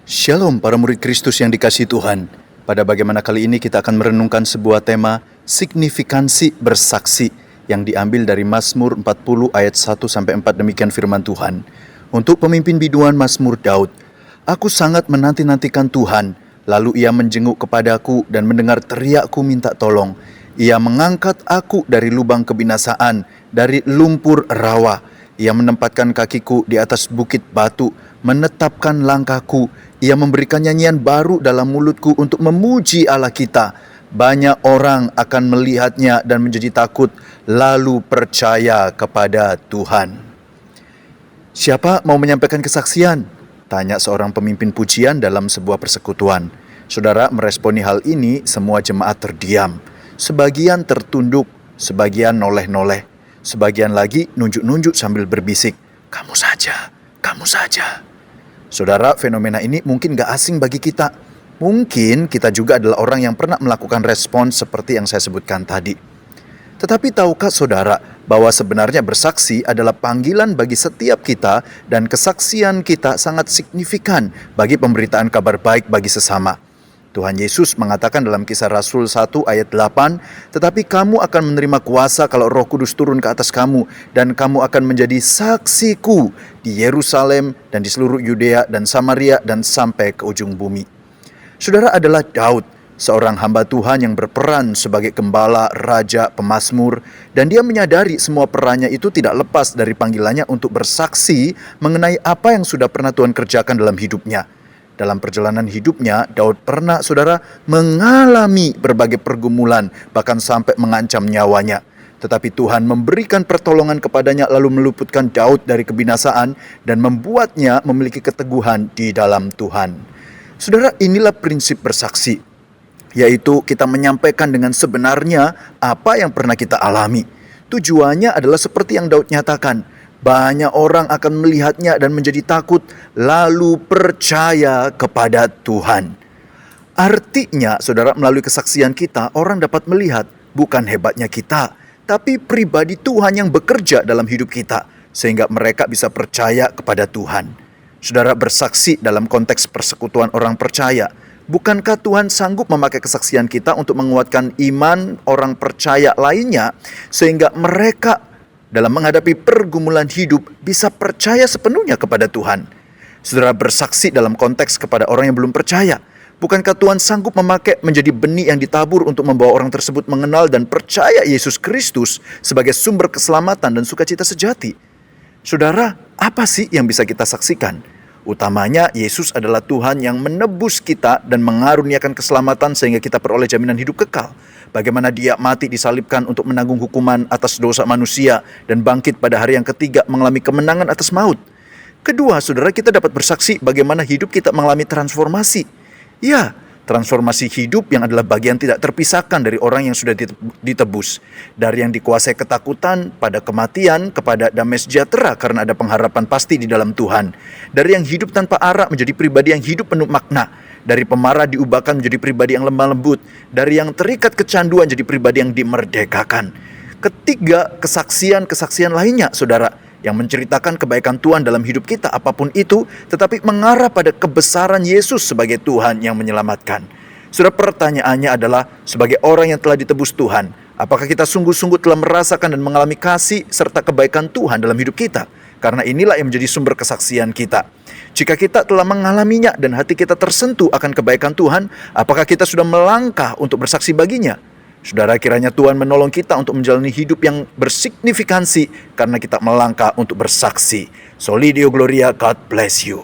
Shalom para murid Kristus yang dikasihi Tuhan. Pada bagaimana kali ini kita akan merenungkan sebuah tema signifikansi bersaksi yang diambil dari Mazmur 40 ayat 1-4 demikian firman Tuhan. Untuk pemimpin biduan Mazmur Daud, aku sangat menanti-nantikan Tuhan, lalu ia menjenguk kepadaku dan mendengar teriakku minta tolong. Ia mengangkat aku dari lubang kebinasaan, dari lumpur rawa. Ia menempatkan kakiku di atas bukit batu, menetapkan langkahku. Ia memberikan nyanyian baru dalam mulutku untuk memuji Allah kita. Banyak orang akan melihatnya dan menjadi takut, lalu percaya kepada Tuhan. Siapa mau menyampaikan kesaksian? Tanya seorang pemimpin pujian dalam sebuah persekutuan. Saudara meresponi hal ini, semua jemaat terdiam. Sebagian tertunduk, sebagian noleh-noleh. Sebagian lagi nunjuk-nunjuk sambil berbisik, kamu saja, kamu saja. Saudara, fenomena ini mungkin gak asing bagi kita. Mungkin kita juga adalah orang yang pernah melakukan respons seperti yang saya sebutkan tadi. Tetapi tahukah saudara bahwa sebenarnya bersaksi adalah panggilan bagi setiap kita dan kesaksian kita sangat signifikan bagi pemberitaan kabar baik bagi sesama. Tuhan Yesus mengatakan dalam Kisah Rasul 1 ayat 8, tetapi kamu akan menerima kuasa kalau Roh Kudus turun ke atas kamu, dan kamu akan menjadi saksiku di Yerusalem dan di seluruh Yudea dan Samaria dan sampai ke ujung bumi. Saudara adalah Daud, seorang hamba Tuhan yang berperan sebagai gembala, raja, pemazmur, dan dia menyadari semua perannya itu tidak lepas dari panggilannya untuk bersaksi mengenai apa yang sudah pernah Tuhan kerjakan dalam hidupnya. Dalam perjalanan hidupnya, Daud pernah, saudara, mengalami berbagai pergumulan, bahkan sampai mengancam nyawanya. Tetapi Tuhan memberikan pertolongan kepadanya lalu meluputkan Daud dari kebinasaan dan membuatnya memiliki keteguhan di dalam Tuhan. Saudara, inilah prinsip bersaksi, yaitu kita menyampaikan dengan sebenarnya apa yang pernah kita alami. Tujuannya adalah seperti yang Daud nyatakan, banyak orang akan melihatnya dan menjadi takut, lalu percaya kepada Tuhan. Artinya, saudara, melalui kesaksian kita, orang dapat melihat bukan hebatnya kita, tapi pribadi Tuhan yang bekerja dalam hidup kita, sehingga mereka bisa percaya kepada Tuhan. Saudara, bersaksi dalam konteks persekutuan orang percaya. Bukankah Tuhan sanggup memakai kesaksian kita untuk menguatkan iman orang percaya lainnya, sehingga mereka dalam menghadapi pergumulan hidup bisa percaya sepenuhnya kepada Tuhan? Saudara, bersaksi dalam konteks kepada orang yang belum percaya. Bukankah Tuhan sanggup memakai menjadi benih yang ditabur untuk membawa orang tersebut mengenal dan percaya Yesus Kristus sebagai sumber keselamatan dan sukacita sejati? Saudara, apa sih yang bisa kita saksikan? Utamanya, Yesus adalah Tuhan yang menebus kita dan mengaruniakan keselamatan sehingga kita peroleh jaminan hidup kekal. Bagaimana dia mati disalibkan untuk menanggung hukuman atas dosa manusia dan bangkit pada hari yang ketiga mengalami kemenangan atas maut. Kedua, saudara, kita dapat bersaksi bagaimana hidup kita mengalami transformasi. Ya, transformasi hidup yang adalah bagian tidak terpisahkan dari orang yang sudah ditebus. Dari yang dikuasai ketakutan pada kematian kepada damai sejahtera karena ada pengharapan pasti di dalam Tuhan. Dari yang hidup tanpa arah menjadi pribadi yang hidup penuh makna. Dari pemarah diubahkan menjadi pribadi yang lemah lembut. Dari yang terikat kecanduan jadi pribadi yang dimerdekakan. Ketiga, kesaksian lainnya, saudara, yang menceritakan kebaikan Tuhan dalam hidup kita apapun itu, tetapi mengarah pada kebesaran Yesus sebagai Tuhan yang menyelamatkan. Saudara, pertanyaannya adalah, sebagai orang yang telah ditebus Tuhan, apakah kita sungguh-sungguh telah merasakan dan mengalami kasih serta kebaikan Tuhan dalam hidup kita? Karena inilah yang menjadi sumber kesaksian kita. Jika kita telah mengalaminya dan hati kita tersentuh akan kebaikan Tuhan, apakah kita sudah melangkah untuk bersaksi baginya? Saudara, kiranya Tuhan menolong kita untuk menjalani hidup yang bersignifikansi karena kita melangkah untuk bersaksi. Soli Deo Gloria, God bless you.